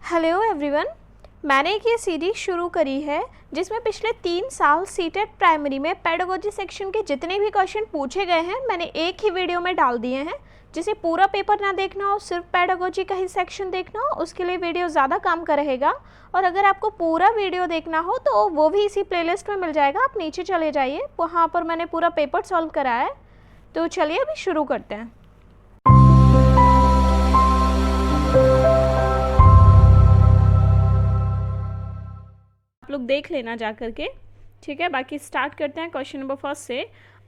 Hello everyone, मैंने एक ये सीरीज़ शुरू करी है जिसमें पिछले 3 साल सीटेट प्राइमरी में पेडागोजी सेक्शन के जितने भी क्वेश्चन पूछे गए हैं मैंने एक ही वीडियो में डाल दिए हैं। जिसे पूरा पेपर ना देखना हो, सिर्फ पेडागोजी का ही सेक्शन देखना हो, उसके लिए वीडियो ज़्यादा काम का रहेगा। और अगर आपको पूरा वीडियो देखना हो तो वो भी इसी प्लेलिस्ट में मिल जाएगा, आप नीचे चले जाइए, वहाँ पर मैंने पूरा पेपर सॉल्व कराया है। तो चलिए अभी शुरू करते हैं। आप लोग देख लेना जा करके, ठीक है। बाकी स्टार्ट करते हैं क्वेश्चन नंबर फर्स्ट से।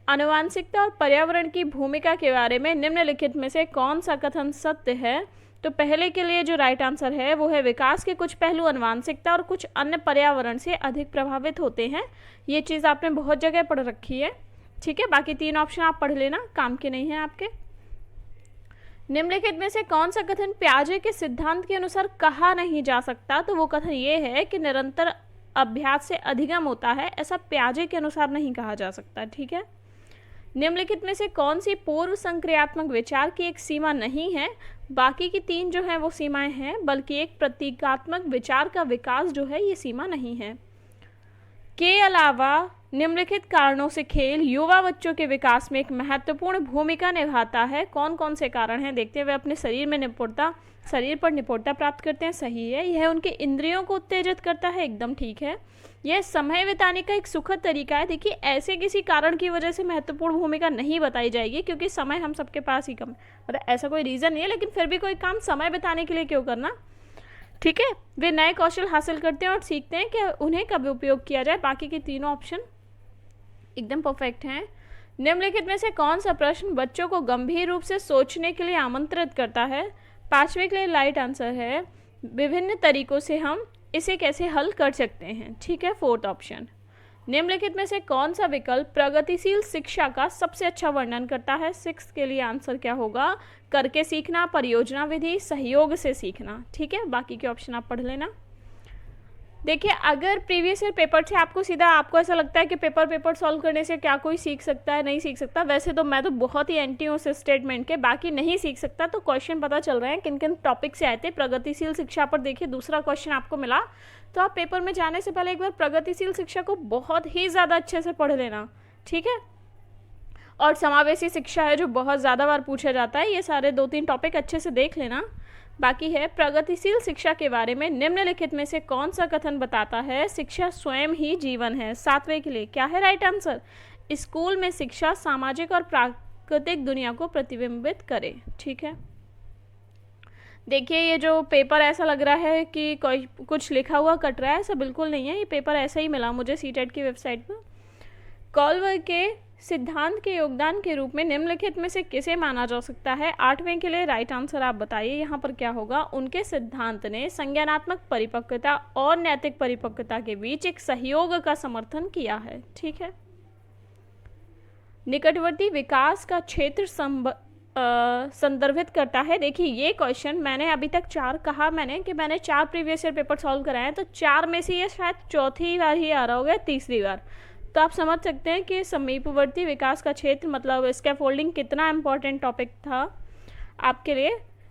आनुवांशिकता और पर्यावरण की भूमिका के बारे में निम्नलिखित में से कौन सा कथन सत्य है? तो पहले के लिए जो राइट आंसर है वो है विकास के कुछ पहलू आनुवांशिकता और कुछ अन्य पर्यावरण से अधिक प्रभावित होते हैं। ये चीज़ आपने बहुत जगह पढ़ रखी है, ठीक है। बाकी 3 ऑप्शन आप पढ़ लेना, काम के नहीं हैं आपके। निम्नलिखित में से कौन सा कथन पियाजे के सिद्धांत के अनुसार कहा नहीं जा सकता? तो वो कथन ये है कि निरंतर अभ्यास से अधिगम होता है, ऐसा पियाजे के अनुसार नहीं कहा जा सकता, ठीक है। निम्नलिखित में से कौन सी पूर्व संक्रियात्मक विचार की एक सीमा नहीं है? बाकी की 3 जो हैं वो सीमाएं हैं, बल्कि एक प्रतीकात्मक विचार का विकास जो है ये सीमा नहीं है। के अलावा निम्नलिखित कारणों से खेल युवा बच्चों के विकास में एक महत्वपूर्ण भूमिका निभाता है। कौन कौन से कारण हैं देखते हैं। वे अपने शरीर पर निपुणता प्राप्त करते हैं, सही है। यह उनके इंद्रियों को उत्तेजित करता है, एकदम ठीक है। यह समय बिताने का एक सुखद तरीका है। देखिए, ऐसे किसी कारण की वजह से महत्वपूर्ण भूमिका नहीं बताई जाएगी, क्योंकि समय हम सबके पास ही कम, मतलब ऐसा कोई रीज़न नहीं है, लेकिन फिर भी कोई काम समय बिताने के लिए क्यों करना, ठीक है। वे नए कौशल हासिल करते हैं और सीखते हैं कि उन्हें कब उपयोग किया जाए। बाकी के तीनों ऑप्शन एकदम परफेक्ट हैं। निम्नलिखित में से कौन सा प्रश्न बच्चों को गंभीर रूप से सोचने के लिए आमंत्रित करता है? 5वें के लिए राइट आंसर है विभिन्न तरीकों से हम इसे कैसे हल कर सकते हैं, ठीक है, 4th ऑप्शन। निम्नलिखित में से कौन सा विकल्प प्रगतिशील शिक्षा का सबसे अच्छा वर्णन करता है? 6th के लिए आंसर क्या होगा? करके सीखना, परियोजना विधि, सहयोग से सीखना, ठीक है। बाकी के ऑप्शन आप पढ़ लेना। देखिए, अगर प्रीवियस ईयर पेपर से आपको ऐसा लगता है कि पेपर सॉल्व करने से क्या कोई सीख सकता है, नहीं सीख सकता, वैसे तो मैं तो बहुत ही एंटी हूँ उस स्टेटमेंट के। बाकी नहीं सीख सकता तो क्वेश्चन पता चल रहे हैं किन किन टॉपिक से आए थे। प्रगतिशील शिक्षा पर देखिए दूसरा क्वेश्चन आपको मिला, तो आप पेपर में जाने से पहले एक बार प्रगतिशील शिक्षा को बहुत ही ज़्यादा अच्छे से पढ़ लेना, ठीक है। और समावेशी शिक्षा है जो बहुत ज़्यादा बार पूछा जाता है, ये सारे 2-3 टॉपिक अच्छे से देख लेना। बाकी है प्रगतिशील शिक्षा के बारे में निम्नलिखित में से कौन सा कथन बताता है शिक्षा स्वयं ही जीवन है? 7वें के लिए क्या है राइट आंसर? स्कूल में शिक्षा सामाजिक और प्राकृतिक दुनिया को प्रतिबिंबित करे, ठीक है। देखिए, ये जो पेपर ऐसा लग रहा है कि कोई कुछ लिखा हुआ कट रहा है, ऐसा बिल्कुल नहीं है। ये पेपर ऐसा ही मिला मुझे सीटेट की वेबसाइट पर। कॉलवर के सिद्धांत के योगदान के रूप में निम्नलिखित में से किसे माना जा सकता है? 8वें के लिए राइट आंसर आप बताइए, यहाँ पर क्या होगा? उनके सिद्धांत ने संज्ञानात्मक परिपक्वता और नैतिक परिपक्वता के बीच एक सहयोग का समर्थन किया है, ठीक है। निकटवर्ती विकास का क्षेत्र संदर्भित करता है। देखिए, ये क्वेश्चन मैंने अभी तक 4 कहा मैंने कि मैंने 4 प्रीवियस ईयर पेपर सॉल्व कराए हैं, तो 4 में से ये शायद चौथी बार ही आ रहा होगा, तीसरी बार। तो आप समझ सकते हैं कि समीपवर्ती विकास का क्षेत्र मतलब स्कैफोल्डिंग कितना इम्पोर्टेंट टॉपिक था आपके लिए।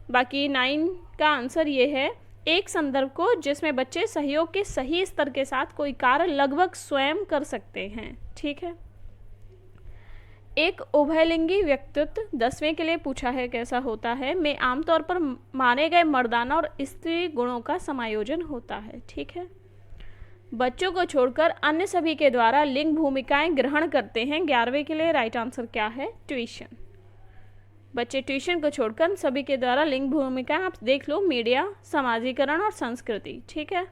बाकी 9 का आंसर ये है, एक संदर्भ को जिसमें बच्चे सहयोग के सही स्तर के साथ कोई कार्य लगभग स्वयं कर सकते हैं, ठीक है। एक उभयलिंगी व्यक्तित्व 10वें के लिए पूछा है कैसा होता है? में आमतौर पर माने गए मर्दाना और स्त्री गुणों का समायोजन होता है, ठीक है। बच्चों को छोड़कर अन्य सभी के द्वारा लिंग भूमिकाएं ग्रहण करते हैं। 11वें के लिए राइट आंसर क्या है? ट्यूशन। बच्चे ट्यूशन को छोड़कर सभी के द्वारा लिंग भूमिकाएं आप देख लो, मीडिया, समाजीकरण और संस्कृति, ठीक है।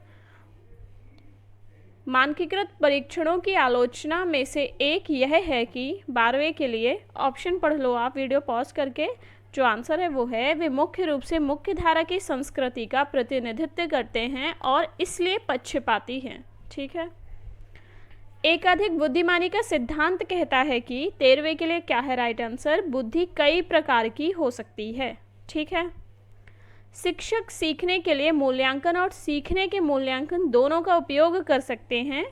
मानकीकृत परीक्षणों की आलोचना में से एक यह है कि 12वें के लिए ऑप्शन पढ़ लो आप वीडियो पॉज करके। जो आंसर है वो है, वे मुख्य रूप से मुख्य धारा की संस्कृति का प्रतिनिधित्व करते हैं और इसलिए पक्षपाती हैं, ठीक है। एकाधिक बुद्धिमानी का सिद्धांत कहता है कि 13वें के लिए क्या है राइट आंसर? बुद्धि कई प्रकार की हो सकती है, ठीक है। शिक्षक सीखने के लिए मूल्यांकन और सीखने के मूल्यांकन दोनों का उपयोग कर सकते हैं,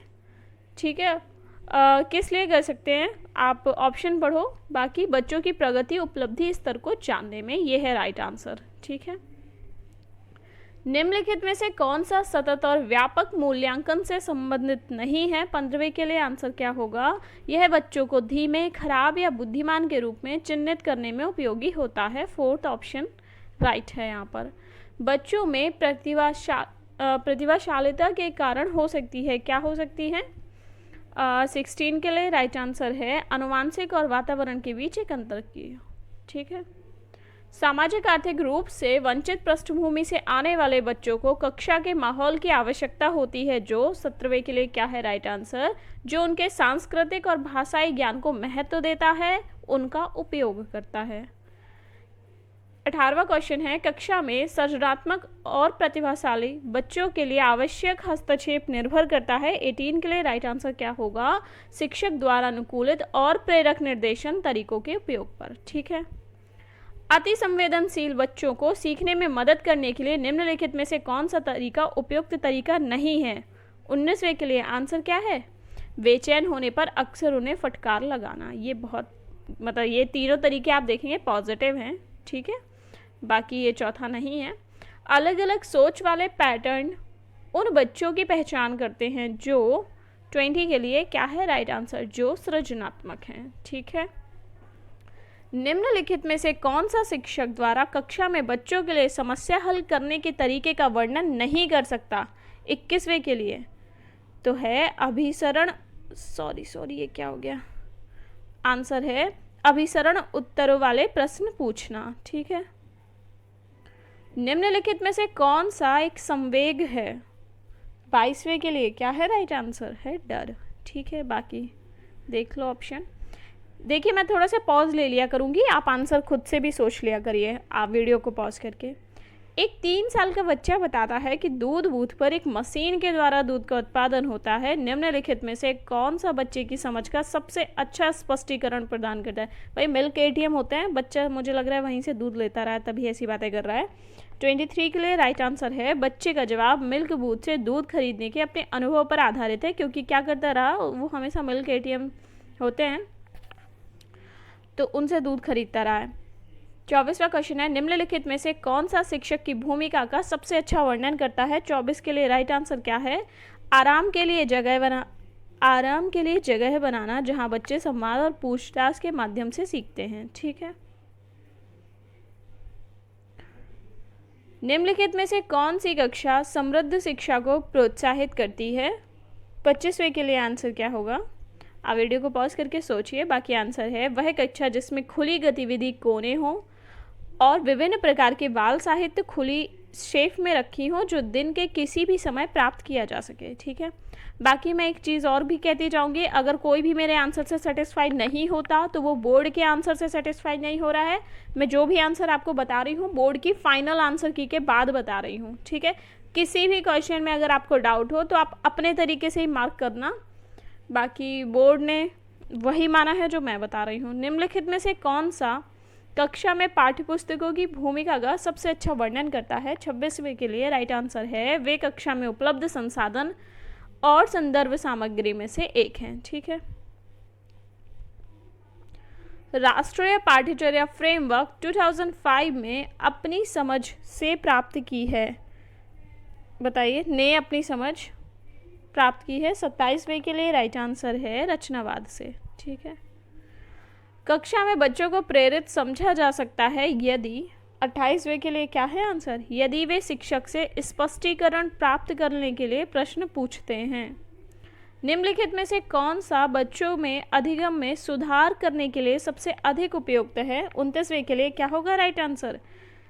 ठीक है। किस लिए कर सकते हैं आप ऑप्शन पढ़ो। बाकी बच्चों की प्रगति उपलब्धि स्तर को जानने में, ये है राइट आंसर, ठीक है। निम्नलिखित में से कौन सा सतत और व्यापक मूल्यांकन से संबंधित नहीं है? 15वें के लिए आंसर क्या होगा? यह बच्चों को धीमे, खराब या बुद्धिमान के रूप में चिन्हित करने में उपयोगी होता है। 4th ऑप्शन राइट है यहाँ पर। बच्चों में प्रतिभाशालिता के कारण हो सकती है, क्या हो सकती है? 16 के लिए राइट आंसर है आनुवांशिक और वातावरण के बीच एक अंतर की। ठीक है। सामाजिक आर्थिक रूप से वंचित पृष्ठभूमि से आने वाले बच्चों को कक्षा के माहौल की आवश्यकता होती है, जो 17वें के लिए क्या है राइट आंसर? जो उनके सांस्कृतिक और भाषाई ज्ञान को महत्व देता है, उनका उपयोग करता है। 18वां क्वेश्चन है, कक्षा में सृजनात्मक और प्रतिभाशाली बच्चों के लिए आवश्यक हस्तक्षेप निर्भर करता है। 18 के लिए राइट आंसर क्या होगा? शिक्षक द्वारा अनुकूलित और प्रेरक निर्देशन तरीकों के उपयोग पर। ठीक है। अति संवेदनशील बच्चों को सीखने में मदद करने के लिए निम्नलिखित में से कौन सा तरीका उपयुक्त तरीका नहीं है? 19वें के लिए आंसर क्या है? बेचैन होने पर अक्सर उन्हें फटकार लगाना। ये बहुत मतलब ये तीनों तरीके आप देखेंगे पॉजिटिव हैं। ठीक है। बाकी ये चौथा नहीं है। अलग अलग सोच वाले पैटर्न उन बच्चों की पहचान करते हैं जो 20 के लिए क्या है राइट आंसर? जो सृजनात्मक हैं। ठीक है। निम्नलिखित में से कौन सा शिक्षक द्वारा कक्षा में बच्चों के लिए समस्या हल करने के तरीके का वर्णन नहीं कर सकता? 21वें के लिए तो है अभिसरण सॉरी ये क्या हो गया? आंसर है अभिसरण उत्तरों वाले प्रश्न पूछना। ठीक है। निम्नलिखित में से कौन सा एक संवेग है? 22वें के लिए क्या है राइट आंसर? है डर। ठीक है। बाकी देख लो ऑप्शन। देखिए मैं थोड़ा सा पॉज ले लिया करूँगी, आप आंसर खुद से भी सोच लिया करिए आप वीडियो को पॉज करके। एक 3 साल का बच्चा बताता है कि दूध बूथ पर एक मशीन के द्वारा दूध का उत्पादन होता है। निम्नलिखित में से कौन सा बच्चे की समझ का सबसे अच्छा स्पष्टीकरण प्रदान करता है? भाई मिल्क ATM होते हैं, बच्चा मुझे लग रहा है वहीं से दूध लेता रहा है तभी ऐसी बातें कर रहा है। 23 के लिए राइट आंसर है बच्चे का जवाब मिल्क बूथ से दूध खरीदने के अपने अनुभव पर आधारित है, क्योंकि क्या करता रहा वो हमेशा मिल्क ATM होते हैं तो उनसे दूध खरीदता रहा है। 24वां क्वेश्चन है, निम्नलिखित में से कौन सा शिक्षक की भूमिका का सबसे अच्छा वर्णन करता है? 24 के लिए राइट आंसर क्या है? आराम के लिए जगह बनाना जहां बच्चे संवाद और पूछताछ के माध्यम से सीखते हैं। ठीक है। निम्नलिखित में से कौन सी कक्षा समृद्ध शिक्षा को प्रोत्साहित करती है? 25वें के लिए आंसर क्या होगा? आप वीडियो को पॉज करके सोचिए। बाकी आंसर है वह कक्षा जिसमें खुली गतिविधि कोने हों और विभिन्न प्रकार के बाल साहित्य खुली शेफ में रखी हो जो दिन के किसी भी समय प्राप्त किया जा सके। ठीक है। बाकी मैं एक चीज़ और भी कहती जाऊंगी, अगर कोई भी मेरे आंसर से सेटिस्फाइड नहीं होता तो वो बोर्ड के आंसर से सेटिस्फाइड नहीं हो रहा है। मैं जो भी आंसर आपको बता रही हूँ बोर्ड की फाइनल आंसर की के बाद बता रही हूँ। ठीक है। किसी भी क्वेश्चन में अगर आपको डाउट हो तो आप अपने तरीके से ही मार्क करना, बाकी बोर्ड ने वही माना है जो मैं बता रही हूँ। निम्नलिखित में से कौन सा कक्षा में पाठ्यपुस्तकों की भूमिका का सबसे अच्छा वर्णन करता है? 26वें के लिए राइट आंसर है वे कक्षा में उपलब्ध संसाधन और संदर्भ सामग्री में से एक हैं। ठीक है। राष्ट्रीय पाठ्यचर्या फ्रेमवर्क 2005 में अपनी समझ से प्राप्त की है, बताइए ने अपनी समझ प्राप्त की है। 27वें के लिए राइट आंसर है रचनावाद से। ठीक है। कक्षा में बच्चों को प्रेरित समझा जा सकता है यदि 28वें के लिए क्या है आंसर? यदि वे शिक्षक से स्पष्टीकरण प्राप्त करने के लिए प्रश्न पूछते हैं। निम्नलिखित में से कौन सा बच्चों में अधिगम में सुधार करने के लिए सबसे अधिक उपयुक्त है? 29वें के लिए क्या होगा राइट आंसर?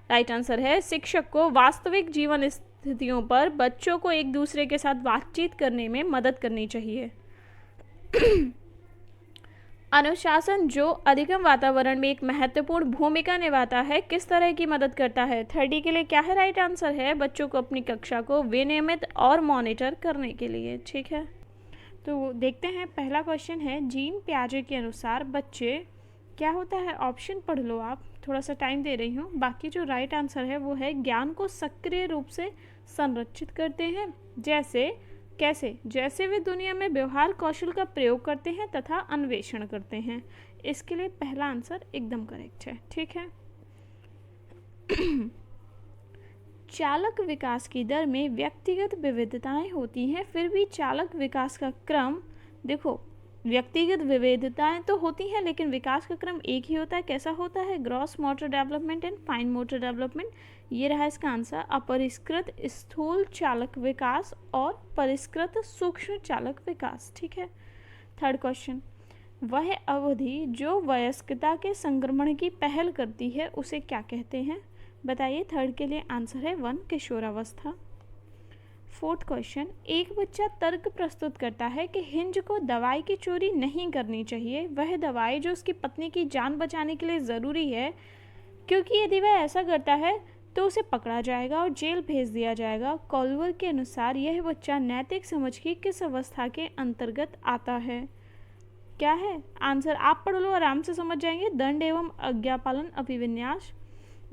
राइट आंसर है शिक्षक को वास्तविक जीवन स्थितियों पर बच्चों को एक दूसरे के साथ बातचीत करने में मदद करनी चाहिए। अनुशासन जो अधिगम वातावरण में एक महत्वपूर्ण भूमिका निभाता है किस तरह की मदद करता है? 30 के लिए क्या है राइट आंसर है बच्चों को अपनी कक्षा को विनियमित और मॉनिटर करने के लिए। ठीक है। तो देखते हैं पहला क्वेश्चन है जीन पियाजे के अनुसार बच्चे क्या होता है? ऑप्शन पढ़ लो आप, थोड़ा सा टाइम दे रही हूँ। बाकी जो राइट आंसर है वो है ज्ञान को सक्रिय रूप से संरक्षित करते हैं। जैसे वे दुनिया में व्यवहार कौशल का प्रयोग करते हैं तथा अन्वेषण करते हैं। इसके लिए पहला आंसर एकदम करेक्ट है। ठीक है। चालक विकास की दर में व्यक्तिगत विविधताएं होती हैं, फिर भी चालक विकास का क्रम, देखो व्यक्तिगत विविधताएं तो होती हैं लेकिन विकास का क्रम एक ही होता है। कैसा होता है? Gross motor development and fine motor development. ये रहा इसका आंसर। अपरिष्कृत स्थूल चालक विकास और परिष्कृत सूक्ष्म चालक विकास। ठीक है। थर्ड क्वेश्चन, वह अवधि जो वयस्कता के संक्रमण की पहल करती है उसे क्या कहते हैं? बताइए। थर्ड के लिए आंसर है 1, किशोरावस्था। फोर्थ क्वेश्चन, एक बच्चा तर्क प्रस्तुत करता है कि हिंज को दवाई की चोरी नहीं करनी चाहिए। वह दवाई जो उसकी पत्नी की जान बचाने के लिए ज़रूरी है, क्योंकि यदि वह ऐसा करता है तो उसे पकड़ा जाएगा और जेल भेज दिया जाएगा। कॉल्वर के अनुसार यह बच्चा नैतिक समझ की किस अवस्था के अंतर्गत आता है? क्या है आंसर? आप पढ़ लो, आराम से समझ जाएंगे। दंड एवं आज्ञापालन अभिविन्यास।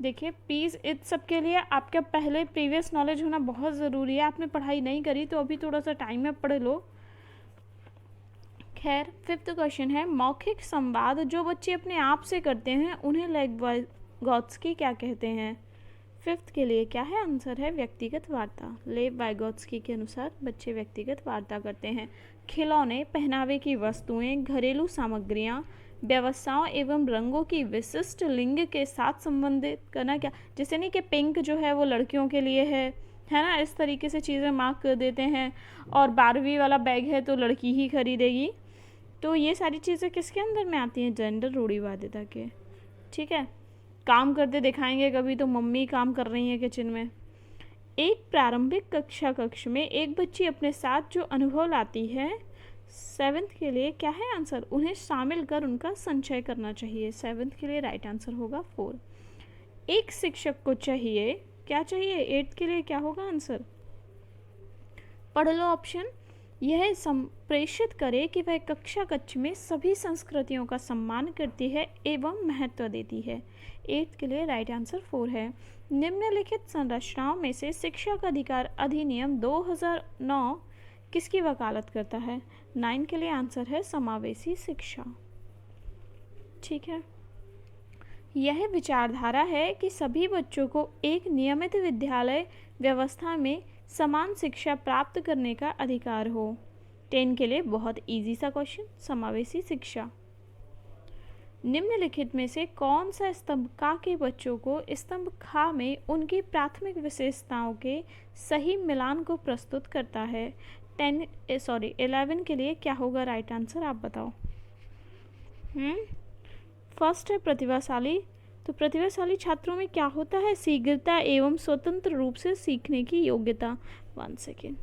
देखिए प्लीज़ इस सब के लिए आपका पहले प्रीवियस नॉलेज होना बहुत ज़रूरी है। आपने पढ़ाई नहीं करी तो अभी थोड़ा सा टाइम में पढ़ लो। खैर, फिफ्थ क्वेश्चन है, मौखिक संवाद जो बच्चे अपने आप से करते हैं उन्हें लेव-वाइगोत्स्की क्या कहते हैं? फिफ्थ के लिए क्या है आंसर है? व्यक्तिगत वार्ता। लेव-वाइगोत्स्की के अनुसार बच्चे व्यक्तिगत वार्ता करते हैं। खिलौने, पहनावे की वस्तुएं, घरेलू सामग्रियां, व्यवसायों एवं रंगों की विशिष्ट लिंग के साथ संबंधित करना। क्या जैसे नहीं कि पिंक जो है वो लड़कियों के लिए है ना, इस तरीके से चीज़ें मार्क कर देते हैं। और 12वीं वाला बैग है तो लड़की ही खरीदेगी। तो ये सारी चीज़ें किसके अंदर में आती हैं? जेंडर रूढ़िवादिता के। ठीक है। काम करते दिखाएंगे कभी तो मम्मी काम कर रही हैं किचन में। एक प्रारंभिक कक्ष में एक बच्ची अपने साथ जो अनुभव लाती है, 7th के लिए क्या है आंसर? उन्हें शामिल कर उनका संचय करना चाहिए। 7th के लिए राइट आंसर होगा 4। एक शिक्षक को चाहिए, क्या चाहिए? 8th के लिए क्या होगा आंसर? पढ़ लो ऑप्शन। यह संप्रेषित करे कि वह कक्षा कक्ष में सभी संस्कृतियों का सम्मान करती है एवं महत्व देती है। 8th के लिए राइट आंसर 4 है। निम्नलिखित संरचनाओं में से शिक्षा का अधिकार अधिनियम 2009 किसकी वकालत करता है? 9 के लिए आंसर है समावेशी शिक्षा। ठीक है। यह विचारधारा है कि सभी बच्चों को एक नियमित विद्यालय व्यवस्था में समान शिक्षा प्राप्त करने का अधिकार हो। 10 के लिए बहुत इजी सा क्वेश्चन, समावेशी शिक्षा। निम्नलिखित में से कौन सा स्तंभ का के बच्चों को स्तंभ खा में उनकी प्राथमिक विशेषताओं के सही मिलान को प्रस्तुत करता है? 11 के लिए क्या होगा राइट आंसर? आप बताओ। फर्स्ट है प्रतिभाशाली। तो प्रतिभाशाली छात्रों में क्या होता है? शीघ्रता एवं स्वतंत्र रूप से सीखने की योग्यता। 1 सेकेंड,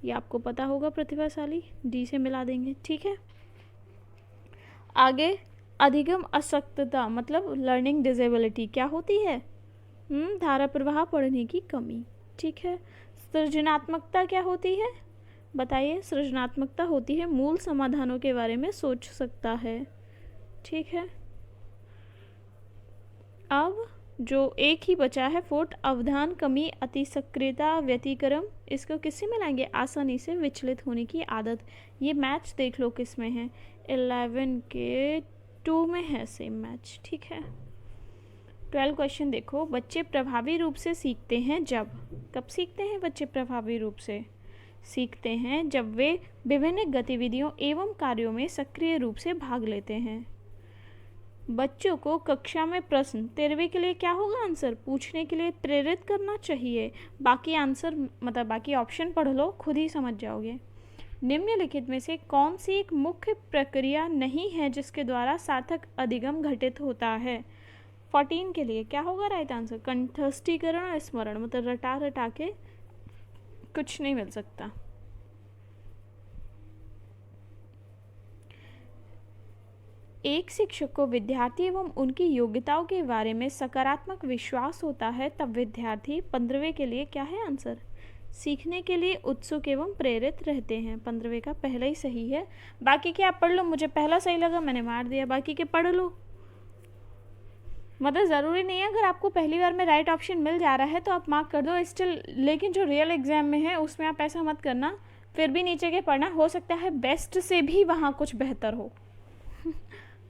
ये आपको पता होगा। प्रतिभाशाली डी से मिला देंगे। ठीक है। आगे अधिगम अशक्तता मतलब लर्निंग डिसेबिलिटी क्या होती है? धारा प्रवाह पढ़ने की कमी। ठीक है। सृजनात्मकता क्या होती है? बताइए। सृजनात्मकता होती है मूल समाधानों के बारे में सोच सकता है। ठीक है। अब जो एक ही बचा है 4th, अवधान कमी, अतिसक्रियता, व्यतिक्रम, इसको किससे मिलाएंगे? आसानी से विचलित होने की आदत। ये मैच देख लो किस में है? 11 के 2 में है सेम मैच। ठीक है। 12 क्वेश्चन देखो, बच्चे प्रभावी रूप से सीखते हैं जब। कब सीखते हैं बच्चे प्रभावी रूप से? सीखते हैं जब वे विभिन्न गतिविधियों एवं कार्यों में सक्रिय रूप से भाग लेते हैं। बच्चों को कक्षा में प्रश्न 13वीं के लिए क्या होगा आंसर? पूछने के लिए प्रेरित करना चाहिए। बाकी आंसर मतलब बाकी ऑप्शन पढ़ लो, खुद ही समझ जाओगे। निम्नलिखित में से कौन सी एक मुख्य प्रक्रिया नहीं है जिसके द्वारा सार्थक अधिगम घटित होता है? 14 के लिए क्या होगा राइट आंसर? कंठस्थीकरण और स्मरण मतलब रटा रटा के कुछ नहीं मिल सकता। एक शिक्षक को विद्यार्थी एवं उनकी योग्यताओं के बारे में सकारात्मक विश्वास होता है तब विद्यार्थी 15वें के लिए क्या है आंसर? सीखने के लिए उत्सुक एवं प्रेरित रहते हैं। 15वें का पहला ही सही है। बाकी के आप पढ़ लो, मुझे पहला सही लगा मैंने मार दिया, बाकी के पढ़ लो। मतलब ज़रूरी नहीं है अगर आपको पहली बार में राइट ऑप्शन मिल जा रहा है तो आप मार्क कर दो स्टिल, लेकिन जो रियल एग्जाम में है उसमें आप ऐसा मत करना, फिर भी नीचे के पढ़ना। हो सकता है बेस्ट से भी वहाँ कुछ बेहतर हो।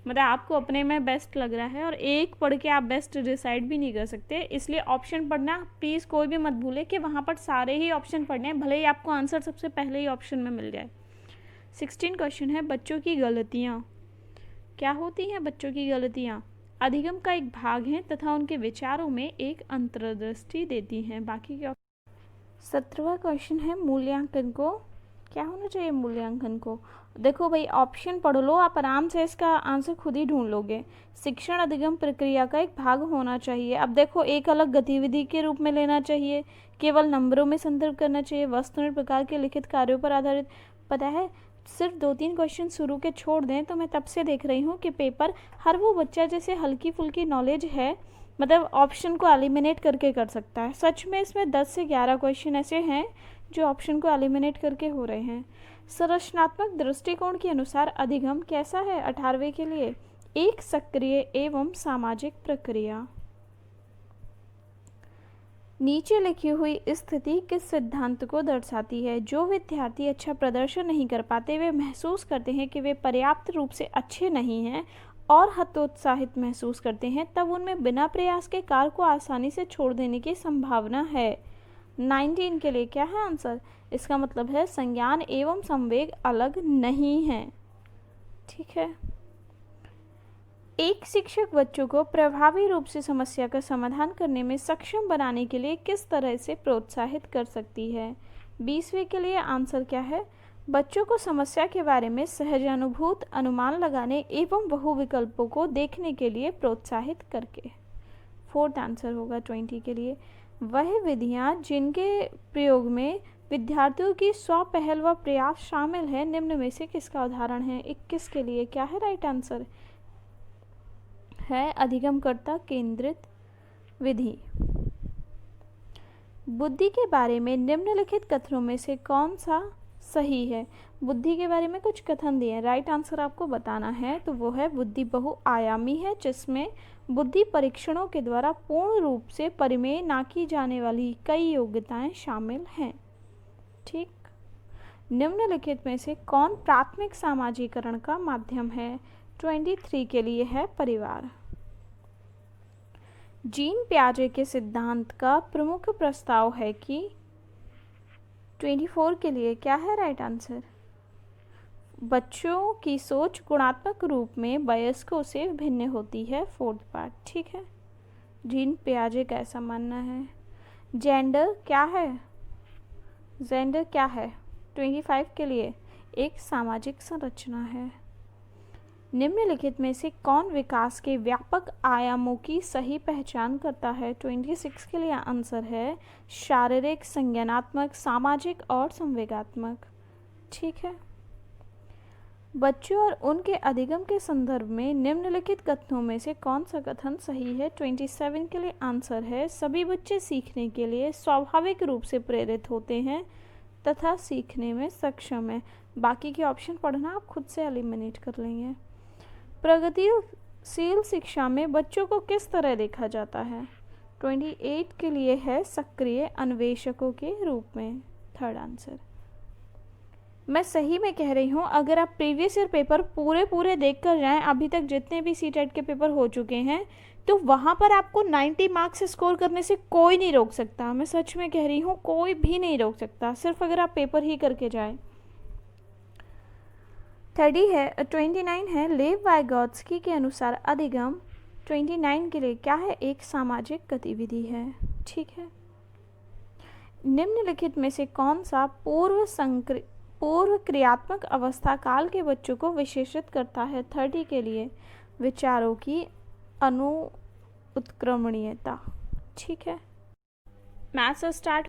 मतलब आपको अपने में बेस्ट लग रहा है और एक पढ़ के आप बेस्ट डिसाइड भी नहीं कर सकते, इसलिए ऑप्शन पढ़ना प्लीज़ कोई भी मत भूले कि वहाँ पर सारे ही ऑप्शन पढ़ने हैं, भले ही आपको आंसर सबसे पहले ही ऑप्शन में मिल जाए। 16 क्वेश्चन है, बच्चों की गलतियाँ। क्या होती हैं बच्चों की गलतियाँ? अधिगम का एक भाग हैं तथा उनके विचारों में एक अंतर्दृष्टि देती हैं। बाकी के 17वां क्वेश्चन है, मूल्यांकन को क्या होना चाहिए? मूल्यांकन को देखो भाई, ऑप्शन पढ़ लो, आप आराम से इसका आंसर खुद ही ढूंढ लोगे। शिक्षण अधिगम प्रक्रिया का एक भाग होना चाहिए। अब देखो, एक अलग गतिविधि के रूप में लेना चाहिए, केवल नंबरों में संदर्भ करना चाहिए, वस्तुनिष्ठ प्रकार के लिखित कार्यों पर आधारित। पता है, सिर्फ 2-3 क्वेश्चन शुरू के छोड़ दें तो मैं तब से देख रही हूँ कि पेपर हर वो बच्चा जैसे हल्की फुल्की नॉलेज है, मतलब ऑप्शन को एलिमिनेट करके कर सकता है। सच में इसमें 10 से 11 क्वेश्चन ऐसे हैं जो ऑप्शन को एलिमिनेट करके हो रहे हैं। संरचनात्मक दृष्टिकोण के अनुसार अधिगम कैसा है? 18वें के लिए एक सक्रिय एवं सामाजिक प्रक्रिया। नीचे लिखी हुई स्थिति किस सिद्धांत को दर्शाती है? जो विद्यार्थी अच्छा प्रदर्शन नहीं कर पाते वे महसूस करते हैं कि वे पर्याप्त रूप से अच्छे नहीं हैं और हतोत्साहित महसूस करते हैं, तब उनमें बिना प्रयास के कार्य को आसानी से छोड़ देने की संभावना है। 19 के लिए क्या है आंसर? इसका मतलब है संज्ञान एवं संवेग अलग नहीं है। ठीक है। एक शिक्षक बच्चों को प्रभावी रूप से समस्या का समाधान करने में सक्षम बनाने के लिए किस तरह से प्रोत्साहित कर सकती है? 20वें के लिए आंसर क्या है? बच्चों को समस्या के बारे में सहजानुभूत अनुमान लगाने एवं बहुविकल्पों को देखने के लिए प्रोत्साहित करके। 4th आंसर होगा 20 के लिए। वह विधियां जिनके प्रयोग में विद्यार्थियों की स्वपहल व प्रयास शामिल है, निम्न में से किसका उदाहरण है? 21 के लिए क्या है राइट आंसर? है अधिगमकर्ता केंद्रित विधि। बुद्धि के बारे में निम्नलिखित कथनों में से कौन सा सही है? बुद्धि के बारे में कुछ कथन दिए हैं, राइट आंसर आपको बताना है। तो वो है, बुद्धि बहुआयामी है जिसमें बुद्धि परीक्षणों के द्वारा पूर्ण रूप से परिमेय ना की जाने वाली कई योग्यताएं शामिल हैं। ठीक। निम्नलिखित में से कौन प्राथमिक सामाजिकरण का माध्यम है? 23 के लिए है परिवार। जीन पियाजे के सिद्धांत का प्रमुख प्रस्ताव है कि 24 के लिए क्या है राइट आंसर? बच्चों की सोच गुणात्मक रूप में वयस्कों से भिन्न होती है। 4th part. ठीक है। जीन पियाजे का ऐसा मानना है। जेंडर क्या है? जेंडर क्या है? 25 के लिए एक सामाजिक संरचना है। निम्नलिखित में से कौन विकास के व्यापक आयामों की सही पहचान करता है? 26 के लिए आंसर है शारीरिक, संज्ञानात्मक, सामाजिक और संवेगात्मक। ठीक है। बच्चों और उनके अधिगम के संदर्भ में निम्नलिखित कथनों में से कौन सा कथन सही है? 27 के लिए आंसर है सभी बच्चे सीखने के लिए स्वाभाविक रूप से प्रेरित होते हैं तथा सीखने में सक्षम है। बाकी के ऑप्शन पढ़ना आप खुद से एलिमिनेट कर लेंगे। प्रगतिशील शिक्षा में बच्चों को किस तरह देखा जाता है? 28 के लिए है सक्रिय अन्वेषकों के रूप में। 3rd answer. मैं सही में कह रही हूँ, अगर आप प्रीवियस ईयर पेपर पूरे देख कर जाएँ, अभी तक जितने भी सीटेट के पेपर हो चुके हैं, तो वहाँ पर आपको 90 मार्क्स स्कोर करने से कोई नहीं रोक सकता। मैं सच में कह रही हूँ, कोई भी नहीं रोक सकता, सिर्फ अगर आप पेपर ही करके जाएँ। 29 है लेव वाइगोत्स्की के अनुसार अधिगम 29 के लिए क्या है? एक सामाजिक गतिविधि है। ठीक है। निम्नलिखित में से कौन सा पूर्व क्रियात्मक अवस्था काल के बच्चों को विशेषित करता है? 30 के लिए विचारों की उत्क्रमणीयता। ठीक है। Maths start